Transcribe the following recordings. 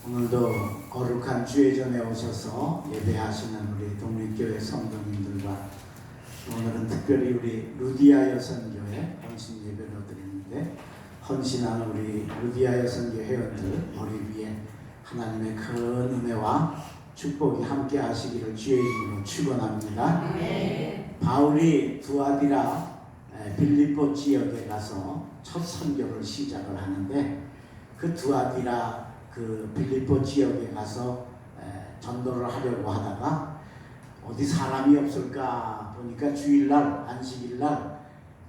오늘도 거룩한 주의 전에 오셔서 예배하시는 우리 독립교회 성도님들과 오늘은 특별히 우리 루디아 여성교회 헌신 예배로 드리는데, 헌신하는 우리 루디아 여성교회 회원들 머리 위에 하나님의 큰 은혜와 축복이 함께 하시기를 주의 이름으로 축원합니다. 바울이 두아디라 빌립보 지역에 가서 첫 선교를 시작을 하는데, 그 두아디라 그 빌립보 지역에 가서 전도를 하려고 하다가 어디 사람이 없을까 보니까 주일날 안식일날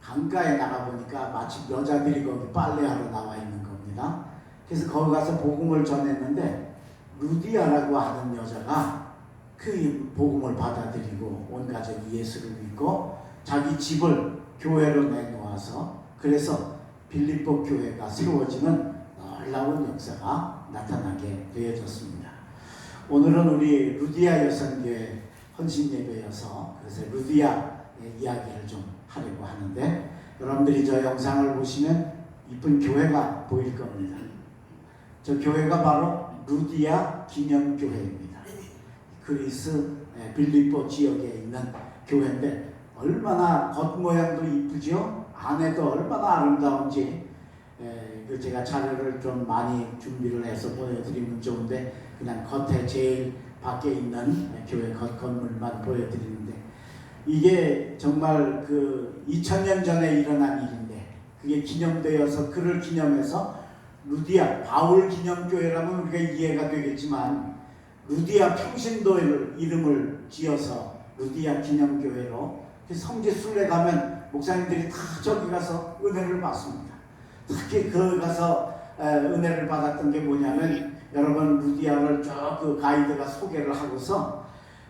강가에 나가 보니까 마치 여자들이 거기 빨래하러 나와 있는 겁니다. 그래서 거기 가서 복음을 전했는데, 루디아라고 하는 여자가 그 복음을 받아들이고 온 가족이 예수를 믿고 자기 집을 교회로 내놓아서, 그래서 빌립보 교회가 세워지는 놀라운 역사가 나타나게 되어졌습니다. 오늘은 우리 루디아 여성교회 헌신 예배여서 그래서 루디아의 이야기를 좀 하려고 하는데, 여러분들이 저 영상을 보시면 이쁜 교회가 보일 겁니다. 저 교회가 바로 루디아 기념교회입니다. 그리스 빌립보 지역에 있는 교회인데 얼마나 겉모양도 이쁘죠? 안에도 얼마나 아름다운지 제가 자료를 좀 많이 준비를 해서 보여드리면 좋은데, 그냥 겉에 제일 밖에 있는 교회 건물만 보여드리는데, 이게 정말 그 2000년 전에 일어난 일인데, 그게 기념되어서 그를 기념해서 루디아 바울 기념교회라면 우리가 이해가 되겠지만, 루디아 평신도를 이름을 지어서 루디아 기념교회로, 성지 순례 가면 목사님들이 다 저기 가서 은혜를 받습니다. 특히 그 가서 은혜를 받았던 게 뭐냐면, 여러분 루디아를 쭉 그 가이드가 소개를 하고서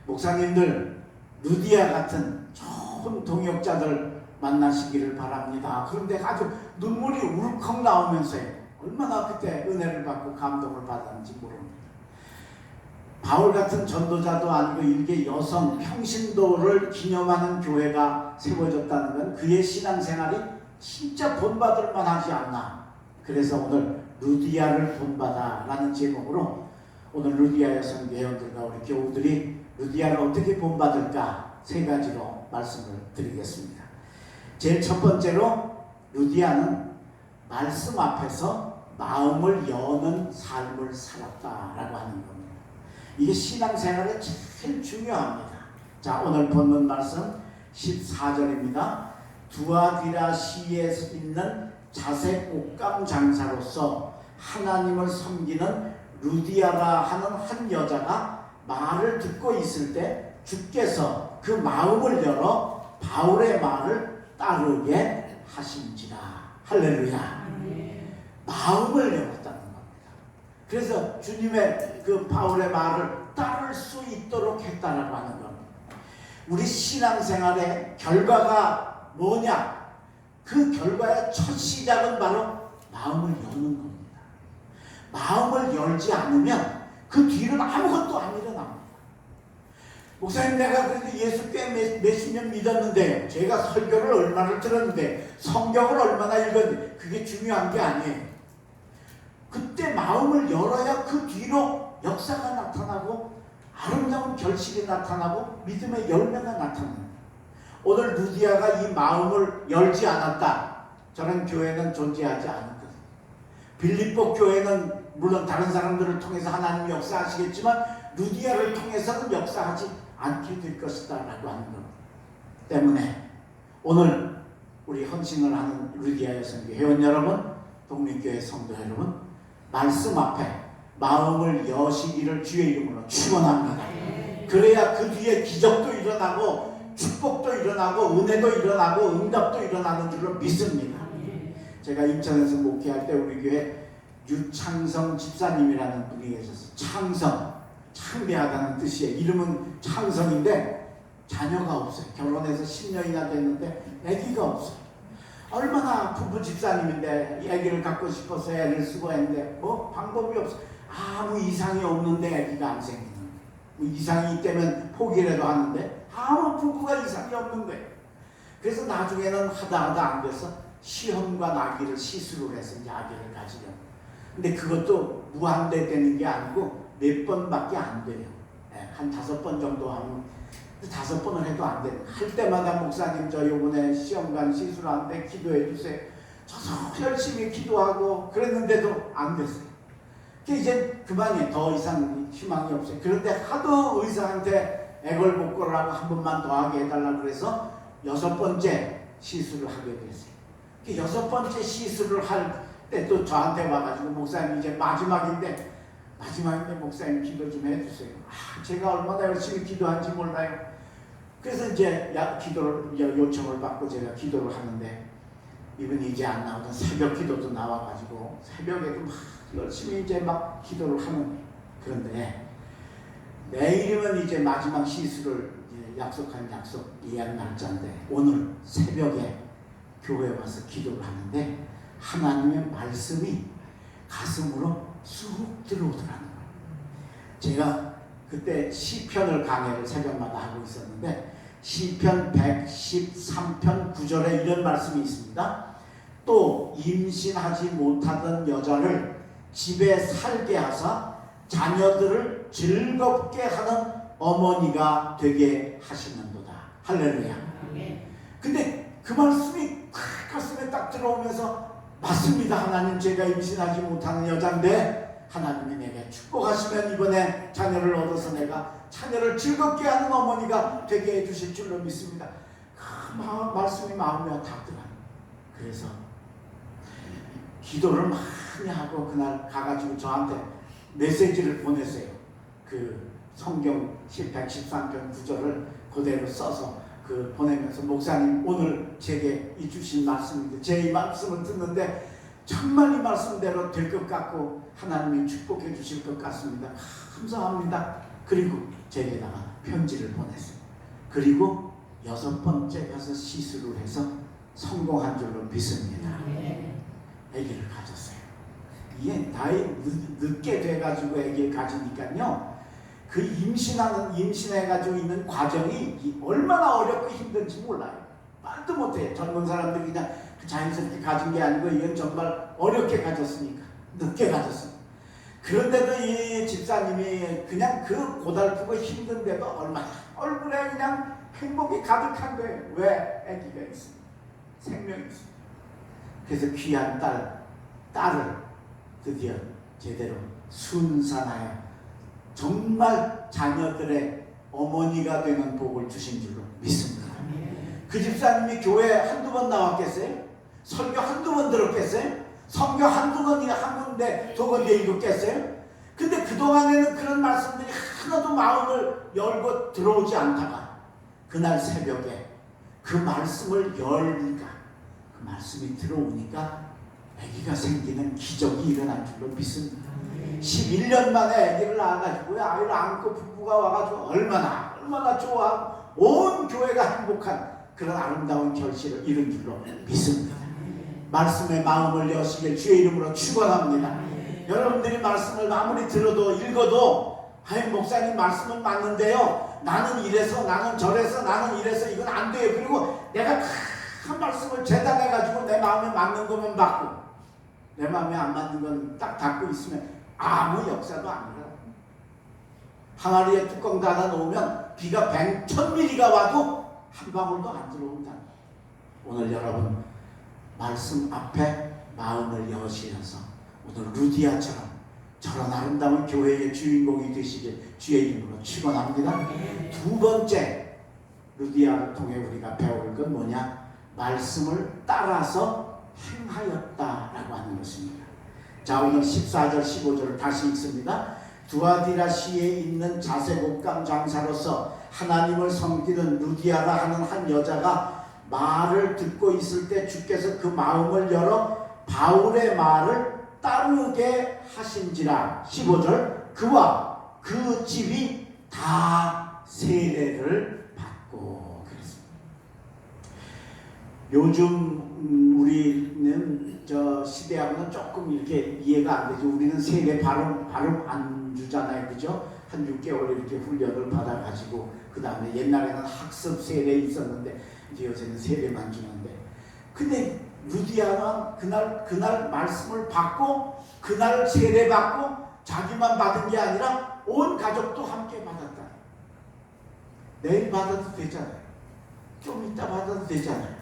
목사님들 루디아 같은 좋은 동역자들 만나시기를 바랍니다. 그런데 아주 눈물이 울컥 나오면서 얼마나 그때 은혜를 받고 감동을 받았는지 모릅니다. 바울 같은 전도자도 아니고 일개 여성 평신도를 기념하는 교회가 세워졌다는 건 그의 신앙생활이 진짜 본받을 만하지 않나. 그래서 오늘 루디아를 본받아 라는 제목으로 오늘 루디아 여성 회원들과 우리 교우들이 루디아를 어떻게 본받을까 세 가지로 말씀을 드리겠습니다. 제일 첫 번째로, 루디아는 말씀 앞에서 마음을 여는 삶을 살았다라고 하는 겁니다. 이게 신앙생활에 제일 중요합니다. 자, 오늘 본문 말씀 14절입니다. 두아디라 시에 있는 자색 옷감 장사로서 하나님을 섬기는 루디아라 하는 한 여자가 말을 듣고 있을 때 주께서 그 마음을 열어 바울의 말을 따르게 하신지라. 할렐루야. 마음을 열었다는 겁니다. 그래서 주님의 그 바울의 말을 따를 수 있도록 했다라고 하는 겁니다. 우리 신앙생활의 결과가 뭐냐? 그 결과의 첫 시작은 바로 마음을 여는 겁니다. 마음을 열지 않으면 그 뒤는 아무것도 안 일어납니다. 목사님, 내가 그래도 예수 꽤 몇십 년 믿었는데, 제가 설교를 얼마나 들었는데, 성경을 얼마나 읽었는데, 그게 중요한 게 아니에요. 그때 마음을 열어야 그 뒤로 역사가 나타나고 아름다운 결실이 나타나고 믿음의 열매가 나타납니다. 오늘 루디아가 이 마음을 열지 않았다, 저는 교회는 존재하지 않을 것입니다. 빌립보 교회는 물론 다른 사람들을 통해서 하나님이 역사하시겠지만 루디아를 통해서는 역사하지 않게 될 것이다 라고 하는 것 때문에, 오늘 우리 헌신을 하는 루디아 여성교회 회원 여러분, 독립교회 성도 여러분, 말씀 앞에 마음을 여시기를 주의 이름으로 축원합니다. 그래야 그 뒤에 기적도 일어나고 축복도 일어나고 은혜도 일어나고 응답도 일어나는 줄로 믿습니다. 제가 인천에서 목회할 때 우리 교회 유창성 집사님이라는 분이 계셔서, 창성, 창대하다는 뜻이에요. 이름은 창성인데 자녀가 없어요. 결혼해서 10년이나 됐는데 아기가 없어요. 얼마나 부부 집사님인데 아기를 갖고 싶어서 애를 쓰고 했는데 뭐 방법이 없어. 아무 이상이 없는데 아기가 안 생기는 거예요. 뭐 이상이 있다면 포기라도 하는데 아무 부부가 이상이 없는 거예요. 그래서 나중에는 하다 안 돼서 시험과 나기를 시술을 해서 이제 아기를 가지려고. 근데 그것도 무한대 되는 게 아니고 몇 번밖에 안 돼요. 한 5번 정도 하면 5번을 해도 안 돼요. 할 때마다 목사님 저 요번에 시험관 시술하는데 기도해 주세요. 저도 열심히 기도하고 그랬는데도 안 됐어요. 이제 그만이에요. 더 이상 희망이 없어요. 그런데 하도 의사한테 애걸복걸하고 한 번만 더 하게 해달라 그래서 6번째 시술을 하게 됐어요. 6번째 시술을 할 때 또 저한테 와가지고 목사님 이제 마지막인데 목사님 기도 좀 해주세요. 제가 얼마나 열심히 기도한지 몰라요. 그래서 이제 기도를 요청을 받고 제가 기도를 하는데 이분이 이제 안 나오던 새벽 기도도 나와가지고 새벽에도 막 열심히 이제 막 기도를 하는. 그런데 내일이면 이제 마지막 시술을 약속한 예약 날짜인데 오늘 새벽에 교회에 와서 기도를 하는데 하나님의 말씀이 가슴으로 쑥 들어오더라는 거예요. 제가 그때 시편을 강해를 새벽마다 하고 있었는데 시편 113편 9절에 이런 말씀이 있습니다. 또 임신하지 못하던 여자를 집에 살게 하사 자녀들을 즐겁게 하는 어머니가 되게 하시는도다. 할렐루야. 근데 그 말씀이 가슴에 딱 들어오면서 맞습니다. 하나님, 제가 임신하지 못하는 여자인데 하나님이 내게 축복하시면 이번에 자녀를 얻어서 내가 자녀를 즐겁게 하는 어머니가 되게 해주실 줄로 믿습니다. 그 말씀이 마음에 닿더라고요. 그래서 기도를 많이 하고 그날 가가지고 저한테 메시지를 보냈어요. 그 성경 113편 9절을 그대로 써서 보내면서 목사님 오늘 제게 이 주신 말씀인데 제 이 말씀을 듣는데 정말 이 말씀대로 될 것 같고 하나님이 축복해 주실 것 같습니다. 감사합니다. 그리고 제게다가 편지를 보냈어요. 그리고 6번째 가서 시술을 해서 성공한 줄로 믿습니다. 아기를 가졌어요. 이게 나이 늦게 돼가지고 아기를 가지니까요. 그 임신해가지고 있는 과정이 얼마나 어렵고 힘든지 몰라요. 말도 못해요. 젊은 사람들이 그냥 자연스럽게 가진 게 아니고 이건 정말 어렵게 가졌으니까. 늦게 가졌으니까. 그런데도 이 집사님이 그냥 그 고달프고 힘든데도 얼마나 얼굴에 그냥 행복이 가득한 거예요. 왜? 아기가 있습니다. 생명이 있습니다. 그래서 귀한 딸을 드디어 제대로 순산하여 정말 자녀들의 어머니가 되는 복을 주신 줄로 믿습니다. 그 집사님이 교회 한두 번 나왔겠어요? 설교 한두 번 들었겠어요? 성교 한두 번 한 군데 두 군데 읽었겠어요? 근데 그동안에는 그런 말씀들이 하나도 마음을 열고 들어오지 않다가 그날 새벽에 그 말씀을 열니까 그 말씀이 들어오니까 아기가 생기는 기적이 일어난 줄로 믿습니다. 11년 만에 아기를 낳아가지고 아이를 안고 부부가 와가지고 얼마나 좋아하고 온 교회가 행복한 그런 아름다운 결실을 이룬 줄로 믿습니다. 말씀의 마음을 여시길 주의 이름으로 축원합니다. 여러분들이 말씀을 아무리 들어도 읽어도 목사님 말씀은 맞는데요, 나는 이래서 나는 저래서 나는 이래서 이건 안 돼요. 그리고 내가 큰 말씀을 재단해가지고 내 마음에 맞는 거면 받고 내 마음에 안 맞는 건 딱 닫고 있으면 아무 역사도 안 일어나요. 항아리에 뚜껑 닫아 놓으면 비가 1000mm가 와도 한 방울도 안 들어온다. 오늘 여러분 말씀 앞에 마음을 여시면서 오늘 루디아처럼 저런 아름다운 교회의 주인공이 되시길 주의 이름으로 축원합니다. 두 번째 루디아를 통해 우리가 배울 건 뭐냐? 말씀을 따라서 행하였다라고 하는 것입니다. 자, 오늘 14절 15절을 다시 읽습니다. 두아디라시에 있는 자색옷감 장사로서 하나님을 섬기는 루디아라 하는 한 여자가 말을 듣고 있을 때 주께서 그 마음을 열어 바울의 말을 따르게 하신지라. 15절 그와 그 집이 다 세례를 받고 그랬습니다. 요즘 우리는 저 시대하고는 조금 이렇게 이해가 안 되죠. 우리는 세례 발음 안 주잖아요. 그죠? 한 6개월 이렇게 훈련을 받아가지고 그 다음에 옛날에는 학습 세례 있었는데 이제 요새는 세례만 주는데, 근데 루디아는 그날 말씀을 받고 그날 세례받고 자기만 받은 게 아니라 온 가족도 함께 받았다. 내일 받아도 되잖아요. 좀 이따 받아도 되잖아요.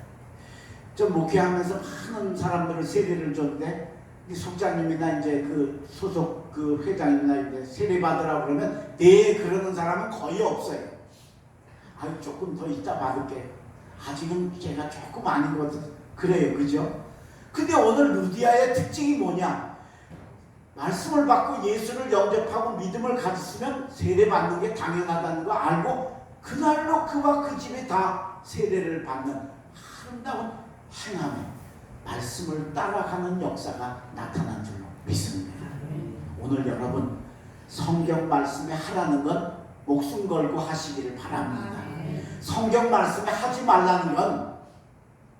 저 목회하면서 많은 사람들을 세례를 줬는데 이 속장님이나 이제 그 소속 그 회장님이나 이제 세례 받으라고 그러면 네 그러는 사람은 거의 없어요. 아유 조금 더 이따 받을게. 아직은 제가 조금 아닌 것 같아요. 그래요, 그죠? 근데 오늘 루디아의 특징이 뭐냐? 말씀을 받고 예수를 영접하고 믿음을 가졌으면 세례 받는 게 당연하다는 거 알고 그날로 그와 그 집이 다 세례를 받는 아름다운 행함에 말씀을 따라가는 역사가 나타난 줄로 믿습니다. 오늘 여러분 성경 말씀에 하라는 건 목숨 걸고 하시기를 바랍니다. 성경 말씀에 하지 말라는 건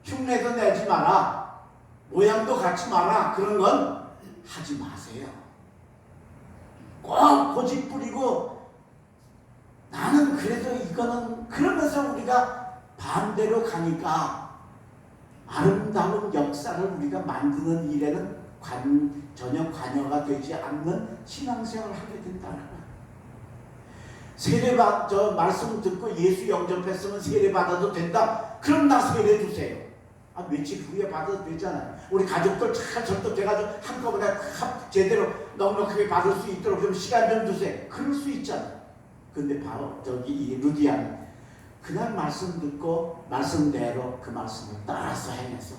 흉내도 내지 마라, 모양도 갖지 마라, 그런 건 하지 마세요. 꼭 고집 부리고 나는 그래도 이거는 그러면서 우리가 반대로 가니까 아름다운 역사를 우리가 만드는 일에는 전혀 관여가 되지 않는 신앙생활을 하게 된다는 거예요. 세례받 말씀 듣고 예수 영접했으면 세례받아도 된다. 그럼 나 세례 주세요. 며칠 후에 받아도 되잖아요. 우리 가족들 잘 설득해가지고 한꺼번에 제대로 넉넉하게 받을 수 있도록 좀 시간 좀 주세요. 그럴 수 있잖아요. 근데 바로 저기 이 루디아는 그날 말씀 듣고 말씀대로 그 말씀을 따라서 행해서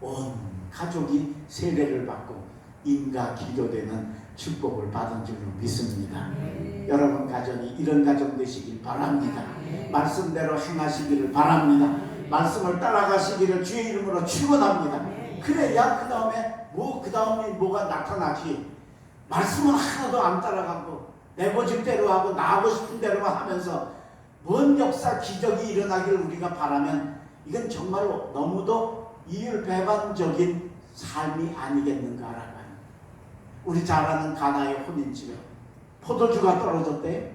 온 가족이 세례를 받고 인가 기도되는 축복을 받은 줄로 믿습니다. 여러분 가정이 이런 가정 되시길 바랍니다. 말씀대로 행하시기를 바랍니다. 말씀을 따라가시기를 주의 이름으로 축원합니다. 그래야 그 다음에 뭐가 나타나지. 말씀은 하나도 안 따라가고 내 고집대로 하고 나 하고 싶은 대로만 하면서 뭔 역사 기적이 일어나기를 우리가 바라면 이건 정말로 너무도 이율배반적인 삶이 아니겠는가라는. 우리 잘 아는 가나의 혼인집에 포도주가 떨어졌대요.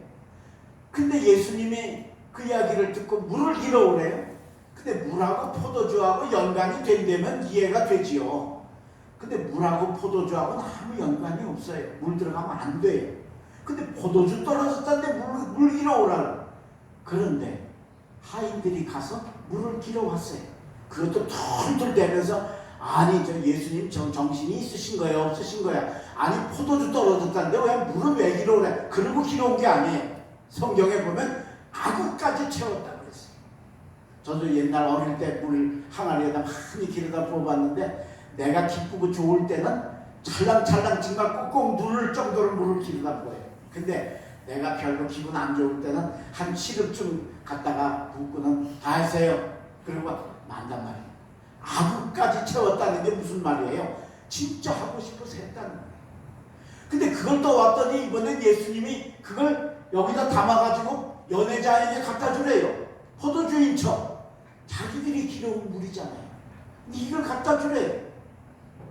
근데 예수님이 그 이야기를 듣고 물을 길어오래요. 근데 물하고 포도주하고 연관이 된다면 이해가 되지요. 근데 물하고 포도주하고는 아무 연관이 없어요. 물 들어가면 안 돼요. 근데 포도주 떨어졌다는데 물 길어오라고. 그런데 하인들이 가서 물을 길어왔어요. 그것도 털털 대면서 아니 저 예수님 정신이 있으신 거예요, 없으신 거야? 아니 포도주 떨어졌다는데 왜 물을 왜 길어오래? 그러고 길어온 게 아니에요. 성경에 보면 아구까지 채웠다 그랬어요. 저도 옛날 어릴 때 물 항아리에다 많이 길어다 부어봤는데 내가 기쁘고 좋을 때는 찰랑찰랑 정말 꽁꽁 누를 정도로 물을 길어다 부어요. 근데 내가 별로 기분 안 좋을 때는 한 7읍쯤 갔다가 붓고는 다 하세요. 그리고 만단 말이에요. 아구까지 채웠다는 게 무슨 말이에요? 진짜 하고 싶어서 했다는 거예요. 근데 그걸 또 왔더니 이번엔 예수님이 그걸 여기다 담아가지고 연애자에게 갖다 주래요. 포도주인 척. 자기들이 길어온 물이잖아요. 이걸 갖다 주래요.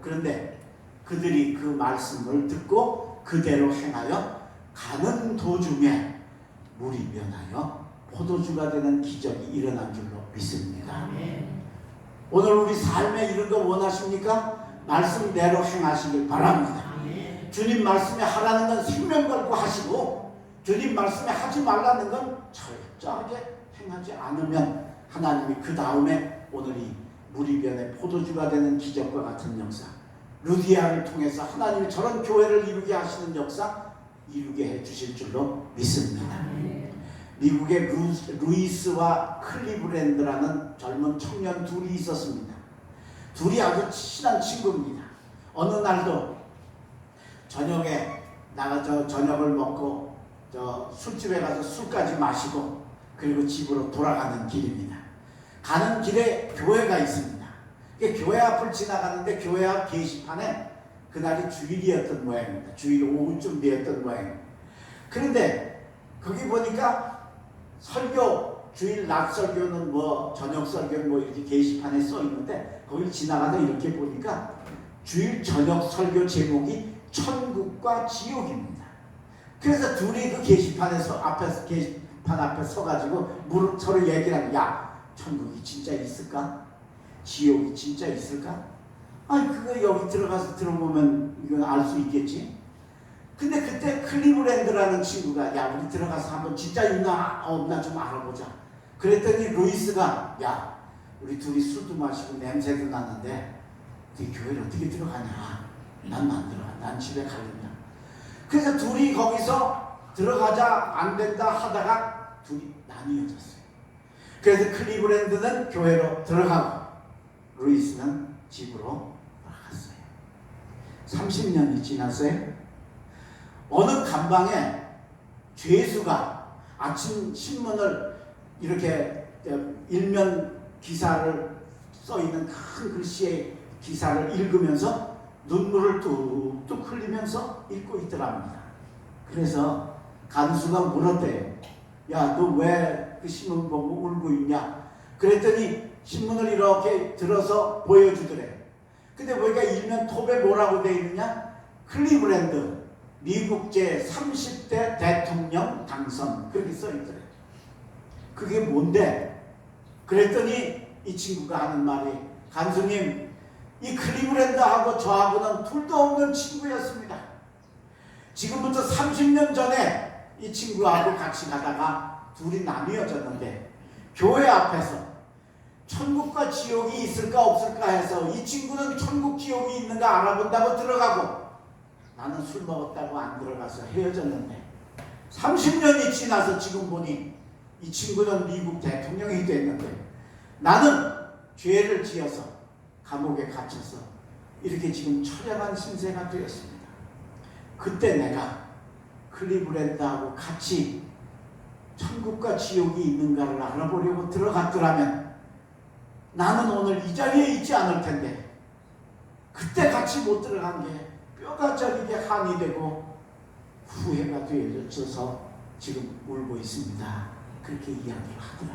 그런데 그들이 그 말씀을 듣고 그대로 행하여 가는 도중에 물이 변하여 포도주가 되는 기적이 일어난 줄로 믿습니다. 오늘 우리 삶에 이런 거 원하십니까? 말씀대로 행하시길 바랍니다. 주님 말씀에 하라는 건 생명 걸고 하시고 주님 말씀에 하지 말라는 건 철저하게 행하지 않으면 하나님이 그 다음에 오늘이 물이 변해 포도주가 되는 기적과 같은 역사, 루디아를 통해서 하나님이 저런 교회를 이루게 하시는 역사 이루게 해주실 줄로 믿습니다. 미국의 루이스와 클리브랜드라는 젊은 청년 둘이 있었습니다. 둘이 아주 친한 친구입니다. 어느 날도 저녁에 나가서 저녁을 먹고 술집에 가서 술까지 마시고 그리고 집으로 돌아가는 길입니다. 가는 길에 교회가 있습니다. 교회 앞을 지나가는데 교회 앞 게시판에 그날이 주일이었던 모양입니다. 주일 오후쯤 되었던 모양입니다. 그런데 거기 보니까 설교, 주일 낮 설교는 뭐 저녁 설교는 뭐 이렇게 게시판에 써 있는데 거기 지나가다 이렇게 보니까 주일 저녁 설교 제목이 천국과 지옥입니다. 그래서 둘이 그 게시판 앞에 서가지고 서로 얘기를 하는, 야, 천국이 진짜 있을까? 지옥이 진짜 있을까? 아니 그거 여기 들어가서 들어보면 이건 알 수 있겠지. 근데 그때 클리브랜드라는 친구가 야 우리 들어가서 한번 진짜 있나 없나 좀 알아보자. 그랬더니 루이스가 야 우리 둘이 술도 마시고 냄새도 나는데 네 교회를 어떻게 들어가냐. 난 안 들어가. 난 집에 갈랬냐. 그래서 둘이 거기서 들어가자 안 된다 하다가 둘이 나뉘어졌어요. 그래서 클리브랜드는 교회로 들어가고 루이스는 집으로 돌아갔어요. 30년이 지났어요. 어느 간방에 죄수가 아침 신문을 이렇게 일면 기사를 써있는 큰 글씨의 기사를 읽으면서 눈물을 뚝뚝 흘리면서 읽고 있더랍니다. 그래서 간수가 물었대요. 야, 너 왜 그 신문 보고 울고 있냐? 그랬더니 신문을 이렇게 들어서 보여주더래. 근데 보니까 일면 톱에 뭐라고 돼 있느냐? 클리브랜드 미국 제30대 대통령 당선 그렇게 써있더래. 그게 뭔데? 그랬더니 이 친구가 하는 말이 간수님 이 클리브랜드하고 저하고는 둘도 없는 친구였습니다. 지금부터 30년 전에 이 친구하고 같이 가다가 둘이 나뉘어졌는데 교회 앞에서 천국과 지옥이 있을까 없을까 해서 이 친구는 천국 지옥이 있는가 알아본다고 들어가고 나는 술 먹었다고 안 들어가서 헤어졌는데 30년이 지나서 지금 보니 이 친구는 미국 대통령이 됐는데 나는 죄를 지어서 감옥에 갇혀서 이렇게 지금 처량한 신세가 되었습니다. 그때 내가 클리브랜드하고 같이 천국과 지옥이 있는가를 알아보려고 들어갔더라면 나는 오늘 이 자리에 있지 않을 텐데 그때 같이 못 들어간 게 뼈가 저리게 한이 되고 후회가 되어져서 지금 울고 있습니다. 그렇게 이야기를 하더라.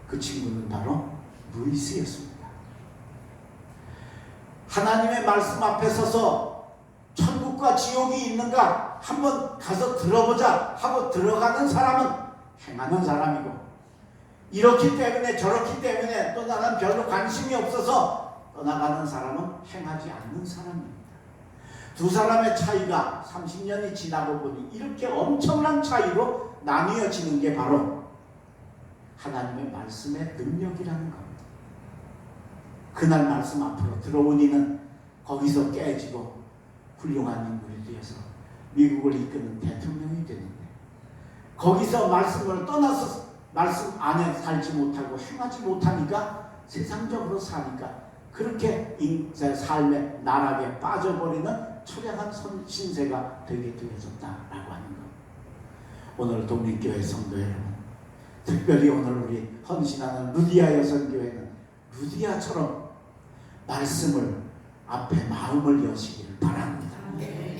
그 친구는 바로 루이스였습니다. 하나님의 말씀 앞에 서서 천국과 지옥이 있는가 한번 가서 들어보자 하고 들어가는 사람은 행하는 사람이고 이렇기 때문에 저렇기 때문에 또 나는 별로 관심이 없어서 떠나가는 사람은 행하지 않는 사람입니다. 두 사람의 차이가 30년이 지나고 보니 이렇게 엄청난 차이로 나뉘어지는 게 바로 하나님의 말씀의 능력이라는 겁니다. 그날 말씀 앞으로 들어오니는 거기서 깨지고 훌륭한 인물이 되어서 미국을 이끄는 대통령이 되는데 거기서 말씀을 떠나서 말씀 안에 살지 못하고 행하지 못하니까 세상적으로 사니까 그렇게 삶의 나락에 빠져버리는 처량한 신세가 되게 되어졌다라고 하는 것. 오늘 독립교회 성도 여러분, 특별히 오늘 우리 헌신하는 루디아 여성교회는 루디아처럼 말씀을 앞에 마음을 여시기를 바랍니다.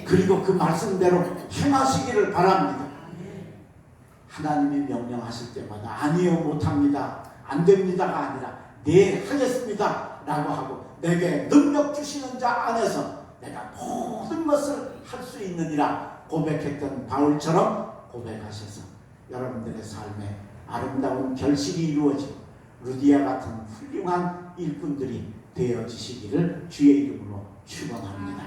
그리고 그 말씀대로 행하시기를 바랍니다. 하나님이 명령하실 때마다 아니요 못합니다 안 됩니다가 아니라 네 하겠습니다 라고 하고 내게 능력 주시는 자 안에서 내가 모든 것을 할 수 있느니라 고백했던 바울처럼 고백하셔서 여러분들의 삶에 아름다운 결실이 이루어지고 루디아 같은 훌륭한 일꾼들이 되어지시기를 주의 이름으로 축원합니다.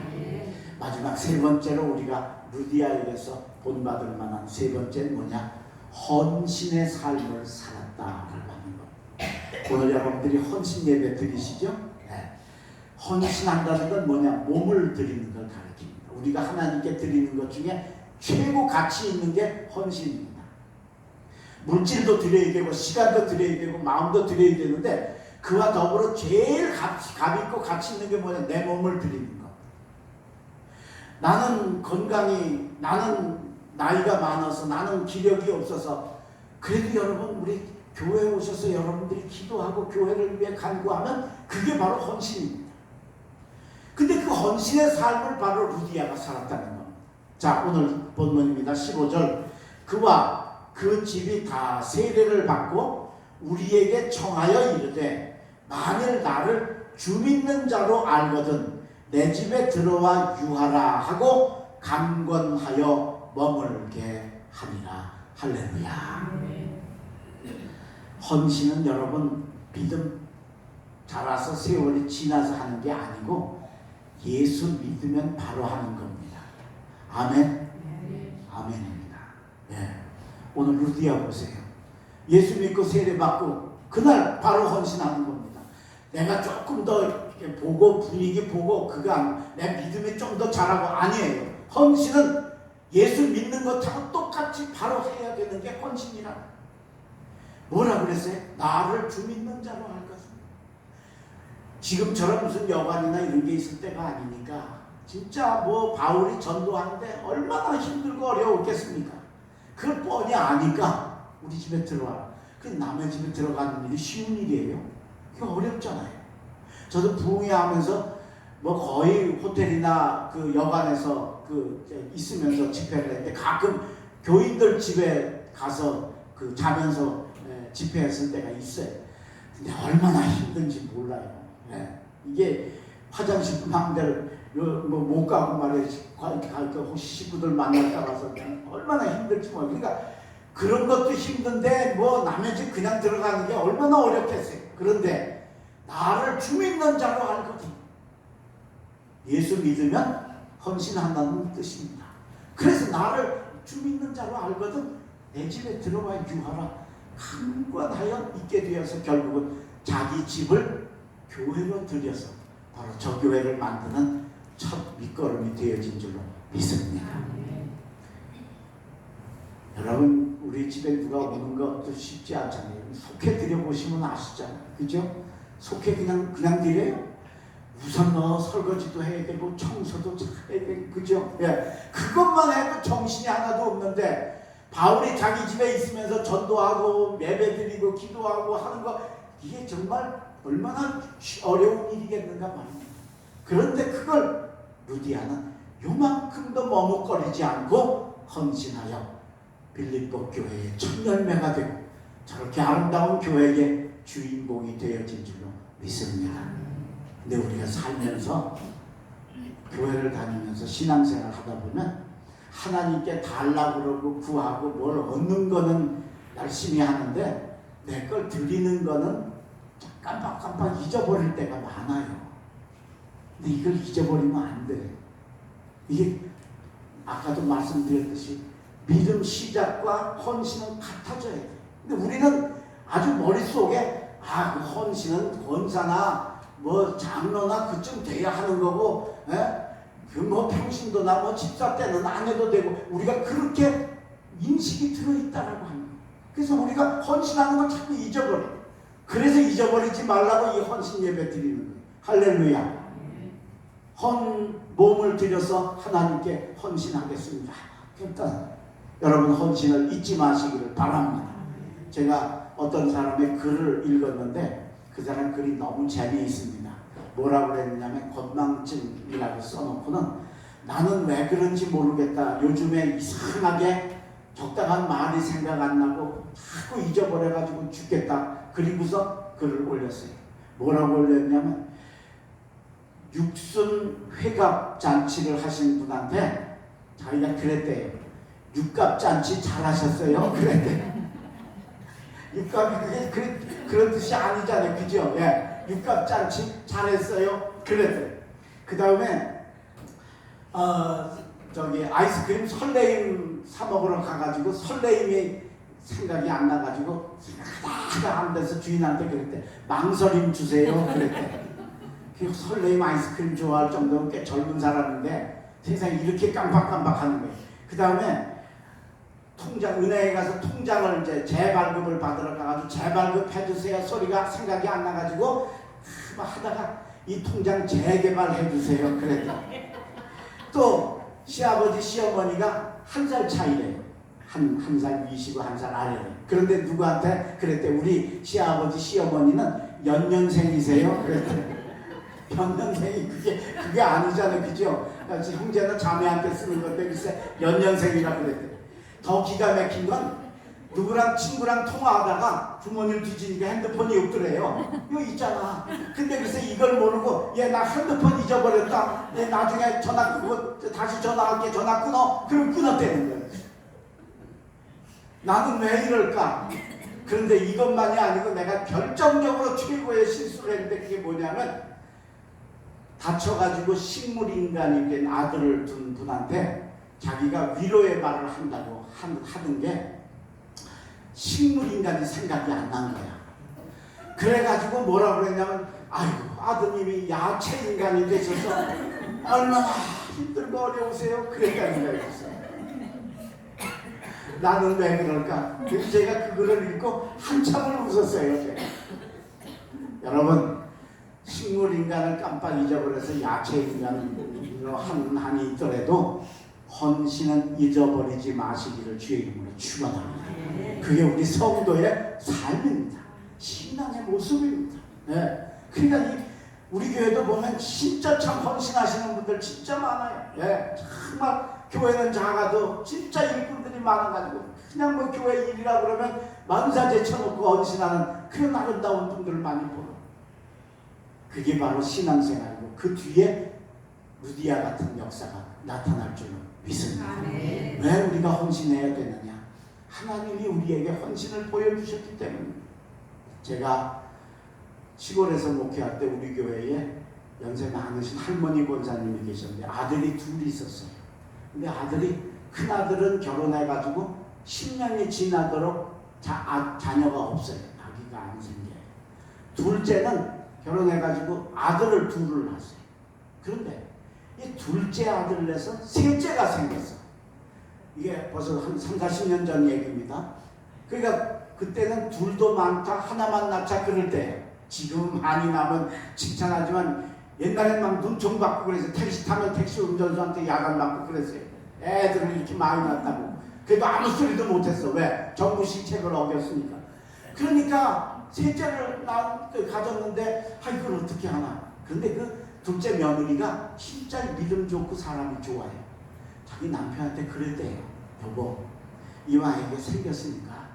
마지막 세 번째로 우리가 루디아에게서 본받을 만한 세 번째는 뭐냐? 헌신의 삶을 살았다라고 하는 것. 오늘 여러분들이 헌신 예배 드리시죠? 네. 헌신한다는 건 뭐냐? 몸을 드리는 걸 가리킵니다. 우리가 하나님께 드리는 것 중에 최고 가치 있는 게 헌신입니다. 물질도 드려야 되고 시간도 드려야 되고 마음도 드려야 되는데 그와 더불어 제일 값 있고 가치 있는 게 뭐냐? 내 몸을 드리는 것. 나는 건강이 나는 나이가 많아서 나는 기력이 없어서 그래도 여러분 우리 교회에 오셔서 여러분들이 기도하고 교회를 위해 간구하면 그게 바로 헌신입니다. 근데 그 헌신의 삶을 바로 루디아가 살았다는 겁니다. 자, 오늘 본문입니다. 15절 그와 그 집이 다 세례를 받고 우리에게 청하여 이르되 만일 나를 주 믿는 자로 알거든 내 집에 들어와 유하라 하고 강권하여 머물게 하리라. 할렐루야. 헌신은 여러분 믿음 자라서 세월이 지나서 하는 게 아니고 예수 믿으면 바로 하는 겁니다. 아멘? 아멘입니다. 예. 오늘 루디아 보세요. 예수 믿고 세례받고 그날 바로 헌신하는 겁니다. 내가 조금 더 보고 분위기 보고 내 믿음이 좀 더 잘하고 아니에요. 헌신은 예수 믿는 것하고 똑같이 바로 해야 되는 게 헌신이라. 뭐라 그랬어요? 나를 주 믿는 자로 할 것입니다. 지금처럼 무슨 여관이나 이런 게 있을 때가 아니니까 진짜 뭐 바울이 전도하는데 얼마나 힘들고 어려웠겠습니까? 그걸 뻔히 아니까 우리 집에 들어와. 그 남의 집에 들어가는 일이 쉬운 일이에요? 그게 어렵잖아요. 저도 부흥회하면서 뭐 거의 호텔이나 그 여관에서 있으면서 집회를 했는데 가끔 교인들 집에 가서 자면서 집회했을 때가 있어요. 근데 얼마나 힘든지 몰라요. 이게 화장실 마음대로 못 가고 말이에요. 혹시 식구들 만났다 가서 얼마나 힘들지 뭐. 그러니까 그런 것도 힘든데 뭐 남의 집 그냥 들어가는 게 얼마나 어렵겠어요. 그런데 나를 주 믿는 자로 알거든. 예수 믿으면 헌신한다는 뜻입니다. 그래서 나를 주 믿는 자로 알거든. 내 집에 들어와 유하라. 강권하여 있게 되어서 결국은 자기 집을 교회로 들여서 바로 저 교회를 만드는 첫 밑거름이 되어진 줄로 믿습니다. 여러분 우리 집에 누가 오는 것도 쉽지 않잖아요. 속해 드려보시면 아시잖아요. 그죠? 속해 그냥 드려요? 우선 설거지도 해야 되고 청소도 해야 되고 그죠? 예. 그것만 해도 정신이 하나도 없는데 바울이 자기 집에 있으면서 전도하고 예배드리고 기도하고 하는 거 이게 정말 얼마나 어려운 일이겠는가 말입니다. 그런데 그걸 루디아는 요만큼도 머뭇거리지 않고 헌신하여 빌립보 교회의 첫 열매가 되고 저렇게 아름다운 교회의 주인공이 되어진 줄로 믿습니다. 근데 우리가 살면서 교회를 다니면서 신앙생활 하다 보면 하나님께 달라고 그러고 구하고 뭘 얻는 거는 열심히 하는데 내 걸 드리는 거는 깜빡깜빡 잊어버릴 때가 많아요. 근데 이걸 잊어버리면 안 돼. 이게 아까도 말씀드렸듯이 믿음 시작과 헌신은 같아져야 돼. 근데 우리는 아주 머릿속에 그 헌신은 권사나 뭐 장로나 그쯤 돼야 하는 거고 그 뭐 평신도나 뭐 집사 때는 안 해도 되고 우리가 그렇게 인식이 들어있다라고 하는 거예요. 그래서 우리가 헌신하는 걸 자꾸 잊어버려. 그래서 잊어버리지 말라고 이 헌신 예배 드리는 거예요. 할렐루야. 몸을 들여서 하나님께 헌신하겠습니다. 일단 여러분 헌신을 잊지 마시기를 바랍니다. 제가 어떤 사람의 글을 읽었는데 그 사람 글이 너무 재미있습니다. 뭐라고 그랬냐면 건망증이라고 써놓고는 나는 왜 그런지 모르겠다. 요즘에 이상하게 적당한 말이 생각 안 나고 자꾸 잊어버려가지고 죽겠다. 그리고서 글을 올렸어요. 뭐라고 올렸냐면 육순 회갑 잔치를 하신 분한테 자기가 그랬대요. 육갑 잔치 잘하셨어요? 그랬대. 육갑이 그런 뜻이 아니잖아요. 그죠? 예. 육갑 잔치 잘했어요? 그랬대. 그 다음에 아이스크림 설레임 사 먹으러 가가지고 설레임이 생각이 안 나가지고 생각하다가 안 돼서 주인한테 그랬대. 망설임 주세요. 그랬대. 그 설레임 아이스크림 좋아할 정도면 꽤 젊은 사람인데 세상에 이렇게 깜빡깜빡하는 거예요. 그 다음에 은행에 가서 통장을 이제 재발급을 받으러 가가지고 재발급 해주세요 소리가 생각이 안 나가지고 하다가 이 통장 재개발해 주세요 그랬죠. 또 시아버지 시어머니가 한 살 차이래요. 한 살 위시고 한 살 아래래요. 그런데 누구한테 그랬대. 우리 시아버지 시어머니는 연년생이세요 그랬대. 연년생이 그게 아니잖아요. 그죠? 형제나 자매한테 쓰는 건데 글쎄 연년생이라고 그랬대. 더 기가 막힌 건 누구랑 친구랑 통화하다가 부모님 뒤지니까 핸드폰이 없더래요. 이거 있잖아. 근데 글쎄 이걸 모르고 얘 나 핸드폰 잊어버렸다. 얘 나중에 전화 끄고 다시 전화할게. 전화 끊어. 그럼 끊었다는 거예요. 나는 왜 이럴까? 그런데 이것만이 아니고 내가 결정적으로 최고의 실수를 했는데 그게 뭐냐면 다쳐가지고 식물인간이 된 아들을 둔 분한테 자기가 위로의 말을 한다고 하는 게 식물인간이 생각이 안 난 거야. 그래가지고 뭐라 그랬냐면, 아이고 아드님이 야채인간이 되셔서 얼마나 힘들고 어려우세요. 그랬다는 거야. 나는 왜 그럴까? 제가 그거를 읽고 한참을 웃었어요. 제가. 여러분, 식물인간을 깜빡 잊어버려서 야채인간으로 하는 한이 있더라도 헌신은 잊어버리지 마시기를 주의 이름으로 축원합니다. 그게 우리 성도의 삶입니다. 신앙의 모습입니다. 네. 그러니까 우리 교회도 보면 진짜 참 헌신하시는 분들 진짜 많아요. 네. 정말 교회는 작아도 진짜 일꾼들이 많아가지고 그냥 뭐 교회 일이라 그러면 만사 제쳐놓고 헌신하는 그런 아름다운 분들을 많이 보러. 그게 바로 신앙생활이고 그 뒤에 루디아 같은 역사가 나타날 줄로 믿습니다. 왜 우리가 헌신해야 되느냐? 하나님이 우리에게 헌신을 보여주셨기 때문입니다. 제가 시골에서 목회할 때 우리 교회에 연세 많으신 할머니 권사님이 계셨는데 아들이 둘이 있었어요. 근데 큰 아들은 결혼해가지고 10년이 지나도록 자녀가 없어요. 아기가 안 생겨요. 둘째는 결혼해가지고 아들을 둘을 낳았어요. 그런데 이 둘째 아들을 내서 셋째가 생겼어. 이게 벌써 한 30-40년 전 얘기입니다. 그러니까 그때는 둘도 많다 하나만 낳자 그럴 때 지금 많이 나면 칭찬하지만 옛날엔 막 눈총 받고 그래서 택시 타면 택시 운전수한테 야단 맞고 그랬어요. 애들을 이렇게 많이 낳았다고. 그래도 아무 소리도 못했어. 왜? 정부 시책을 어겼으니까. 그러니까 셋째를 가졌는데 이걸 어떻게 하나. 그런데 그 둘째 며느리가 진짜 믿음 좋고 사람이 좋아요. 자기 남편한테 그랬대요. 여보, 이왕 애기 생겼으니까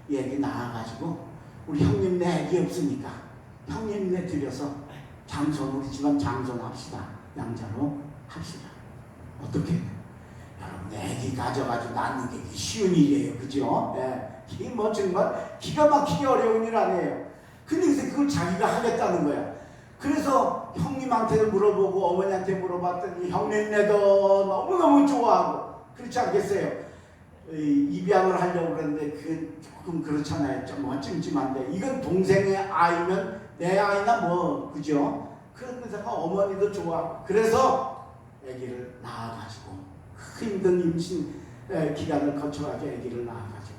이 애기 낳아가지고 우리 형님네 애기 없으니까 형님네 들여서 우리 집안 장손합시다. 양자로 합시다. 어떻게? 여러분 애기 가져가지고 낳는 게 쉬운 일이에요. 그죠? 예. 이게 뭐 정말 기가 막히게 어려운 일 아니에요. 근데 그걸 자기가 하겠다는 거야. 그래서 형님한테 물어보고 어머니한테 물어봤더니 형님네도 너무너무 좋아하고 그렇지 않겠어요? 입양을 하려고 그랬는데 그 조금 그렇잖아요. 좀 찜찜한데 이건 동생의 아이면 내 아이나 뭐 그죠? 그런 데다가 어머니도 좋아하고 그래서 아기를 낳아가지고 힘든 임신 기간을 거쳐가지고 아기를 낳아가지고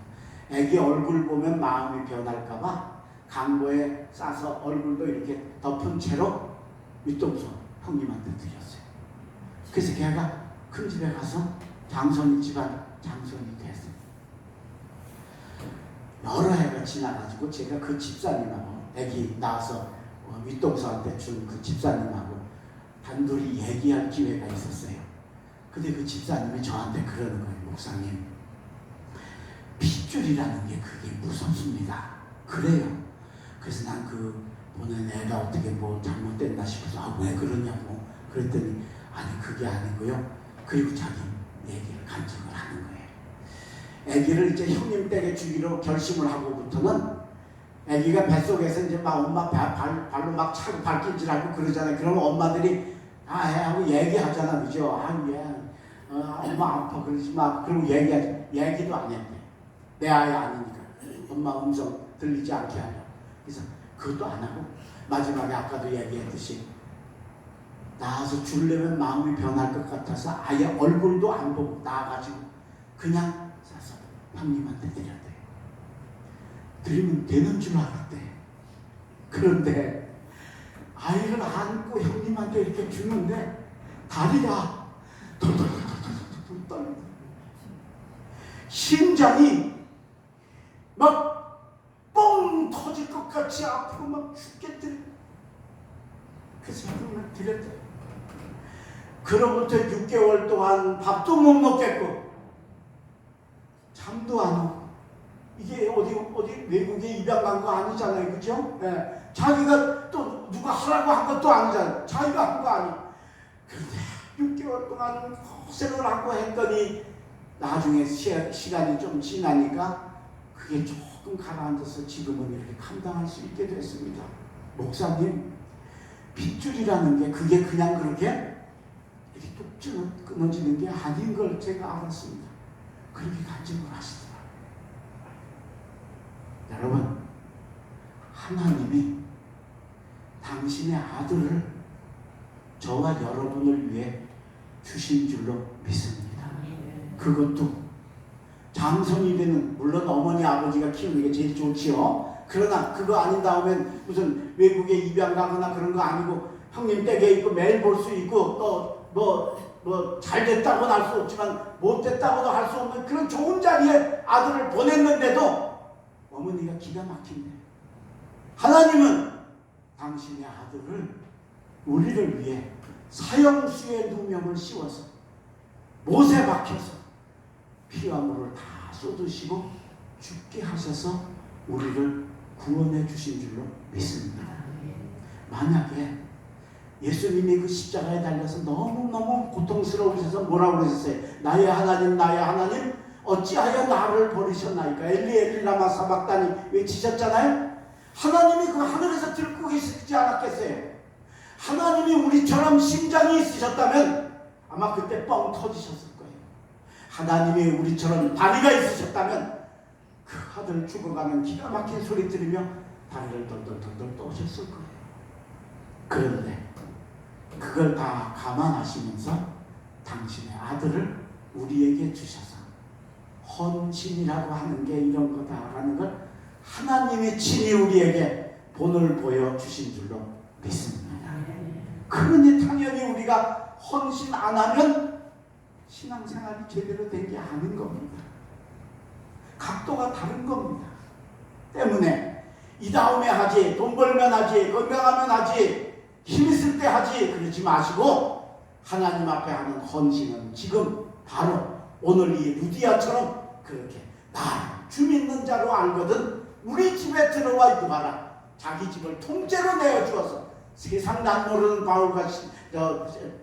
아기 얼굴 보면 마음이 변할까봐 강보에 싸서 얼굴도 이렇게 덮은 채로 윗동서 형님한테 드렸어요. 그래서 걔가 큰 집에 가서 집안 장손이 됐어요. 여러 해가 지나가지고 제가 그 집사님하고 아기 낳아서 윗동서한테 준 그 집사님하고 단둘이 얘기할 기회가 있었어요. 근데 그 집사님이 저한테 그러는 거예요. 목사님, 핏줄이라는 게 그게 무섭습니다. 그래요. 그래서 난 보는 애가 어떻게 뭐 잘못됐나 싶어서 왜 그러냐고 그랬더니 아니 그게 아니고요. 그리고 자기 얘기를 간증을 하는 거예요. 애기를 이제 형님 댁에 주기로 결심을 하고부터는 애기가 뱃속에서 이제 막 엄마 발로 막 차고 발길질하고 그러잖아요. 그러면 엄마들이 하고 얘기하잖아. 그죠? 엄마 아파 그러지 마. 그러고 얘기도 안 했대. 내 아이 아니니까. 엄마 음성 들리지 않게 하려. 그래서 그것도 안 하고 마지막에 아까도 얘기했듯이 나와서 주려면 마음이 변할 것 같아서 아예 얼굴도 안 보고 나와가지고 그냥 사서 형님한테 드렸대. 드리면 되는 줄 알았대. 그런데 아이를 안고 형님한테 이렇게 주는데 다리가 덜덜덜덜덜 떨려. 심장이 막 뻥 터질 것 같이 아프고 막 죽겠대. 그래서 형님한테 드렸대. 그로부터 6개월 동안 밥도 못 먹겠고 잠도 안 오고. 이게 어디 외국에 입양 간 거 아니잖아요. 그죠? 네. 자기가 또 누가 하라고 한 것도 아니잖아요. 자기가 한 거 아니. 그런데 6개월 동안 고생을 하고 했더니 나중에 시간이 좀 지나니까 그게 조금 가라앉아서 지금은 이렇게 감당할 수 있게 됐습니다. 목사님, 핏줄이라는 게 그게 그냥 그렇게 이렇게 뚝 끊어지는 게 아닌 걸 제가 알았습니다. 그렇게 간증을 하시더라고요. 여러분, 하나님이 당신의 아들을 저와 여러분을 위해 주신 줄로 믿습니다. 그것도 장성이 되는, 물론 어머니 아버지가 키우는 게 제일 좋지요. 그러나 그거 아닌 다음엔 무슨 외국에 입양 가거나 그런 거 아니고 형님 댁에 있고 매일 볼 수 있고 또 뭐 잘 됐다고는 할 수 없지만 못 됐다고도 할 수 없는 그런 좋은 자리에 아들을 보냈는데도 어머니가 기가 막힌대. 하나님은 당신의 아들을 우리를 위해 사형수의 누명을 씌워서 못에 박혀서 피와 물을 다 쏟으시고 죽게 하셔서 우리를 구원해 주신 줄로 믿습니다. 만약에 예수님이 그 십자가에 달려서 너무너무 고통스러우셔서 뭐라고 그러셨어요? 나의 하나님 어찌하여 나를 버리셨나이까? 엘리 엘리 라마 사박다니 외치셨잖아요. 하나님이 그 하늘에서 듣고 계시지 않았겠어요? 하나님이 우리처럼 심장이 있으셨다면 아마 그때 뻥 터지셨을 거예요. 하나님이 우리처럼 다리가 있으셨다면 그 아들 죽어가는 기가 막힌 소리 들으며 다리를 덜덜덜덜 떠오셨을 거예요. 그런데 그걸 다 감안하시면서 당신의 아들을 우리에게 주셔서 헌신이라고 하는 게 이런 거다라는 걸 하나님이 친히 우리에게 본을 보여주신 줄로 믿습니다. 그러니 당연히 우리가 헌신 안 하면 신앙생활이 제대로 된 게 아닌 겁니다. 각도가 다른 겁니다. 때문에 이 다음에 하지, 돈 벌면 하지, 건강하면 하지, 힘 있을 때 하지, 그러지 마시고 하나님 앞에 하는 헌신은 지금 바로 오늘 이 루디아처럼 그렇게 나 주 믿는 자로 알거든 우리 집에 들어와 유하라. 자기 집을 통째로 내어주어서 세상 난 모르는 바울과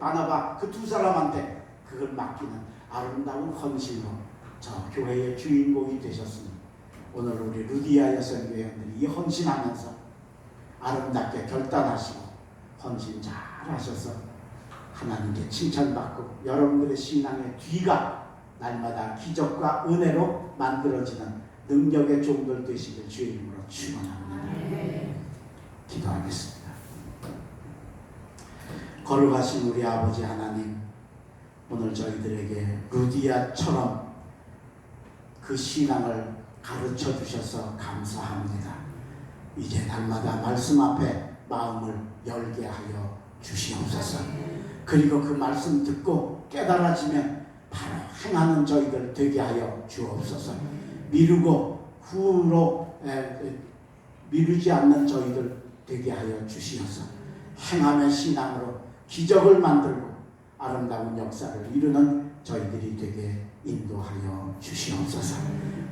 바나바 그 두 사람한테 그걸 맡기는 아름다운 헌신으로 저 교회의 주인공이 되셨으니 오늘 우리 루디아 여성교회원들이 이 헌신하면서 아름답게 결단하시고 헌신 잘 하셔서 하나님께 칭찬받고 여러분들의 신앙의 뒤가 날마다 기적과 은혜로 만들어지는 능력의 종들 되시길 주의 이름으로 축원합니다. 기도하겠습니다. 거룩하신 우리 아버지 하나님, 오늘 저희들에게 루디아처럼 그 신앙을 가르쳐 주셔서 감사합니다. 이제 날마다 말씀 앞에 마음을 열게 하여 주시옵소서. 그리고 그 말씀 듣고 깨달아지면 바로 행하는 저희들 되게 하여 주옵소서. 미루고 후로 미루지 않는 저희들 되게 하여 주시옵소서. 행함의 신앙으로 기적을 만들고 아름다운 역사를 이루는 저희들이 되게 인도하여 주시옵소서.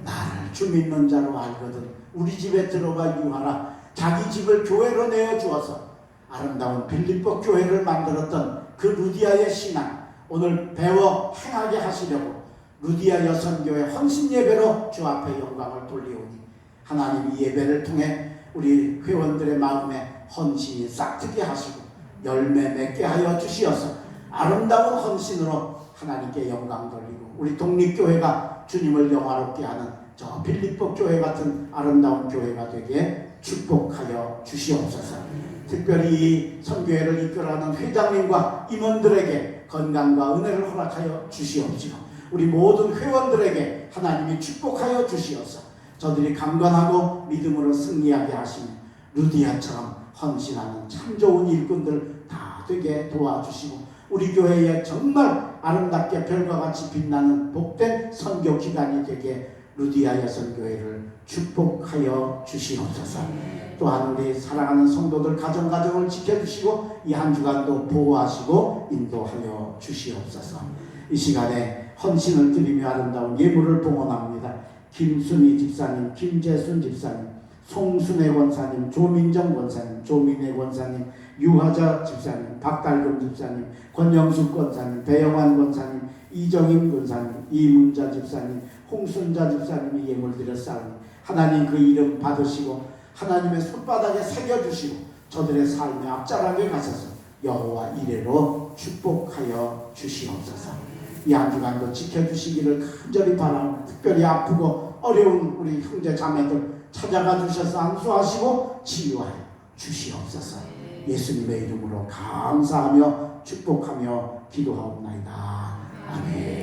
나를 주 믿는 자로 알거든 우리 집에 들어가 유하라. 자기 집을 교회로 내어주어서 아름다운 빌립보 교회를 만들었던 그 루디아의 신앙 오늘 배워 행하게 하시려고 루디아 여성교회 헌신 예배로 주 앞에 영광을 돌리오니 하나님 이 예배를 통해 우리 회원들의 마음에 헌신이 싹트게 하시고 열매 맺게 하여 주시어서 아름다운 헌신으로 하나님께 영광 돌리고 우리 독립교회가 주님을 영화롭게 하는 저 빌립보 교회 같은 아름다운 교회가 되게 축복하여 주시옵소서. 특별히 이 선교회를 이끌어가는 회장님과 임원들에게 건강과 은혜를 허락하여 주시옵시고 우리 모든 회원들에게 하나님이 축복하여 주시어서 저들이 강건하고 믿음으로 승리하게 하시며 루디아처럼 헌신하는 참 좋은 일꾼들 다 되게 도와주시고 우리 교회에 정말 아름답게 별과 같이 빛나는 복된 선교 기간이 되게 루디아 여성교회를 축복하여 주시옵소서. 또한 우리 사랑하는 성도들 가정을 지켜주시고 이 한 주간도 보호하시고 인도하여 주시옵소서. 이 시간에 헌신을 드리며 아름다운 예물을 봉헌합니다. 김순희 집사님, 김재순 집사님, 송순애 권사님, 조민정 권사님, 조민혜 권사님, 유화자 집사님, 박달금 집사님, 권영숙 권사님, 배영환 권사님, 이정임 권사님, 이문자 집사님, 홍순자 집사님이 예물 드렸사오니 하나님 그 이름 받으시고 하나님의 손바닥에 새겨주시고 저들의 삶에 앞자락에 가셔서 여호와 이레로 축복하여 주시옵소서. 이 한 주간도 지켜주시기를 간절히 바라고, 특별히 아프고 어려운 우리 형제 자매들 찾아가 주셔서 안수하시고 치유하여 주시옵소서. 예수님의 이름으로 감사하며 축복하며 기도하옵나이다. 아멘.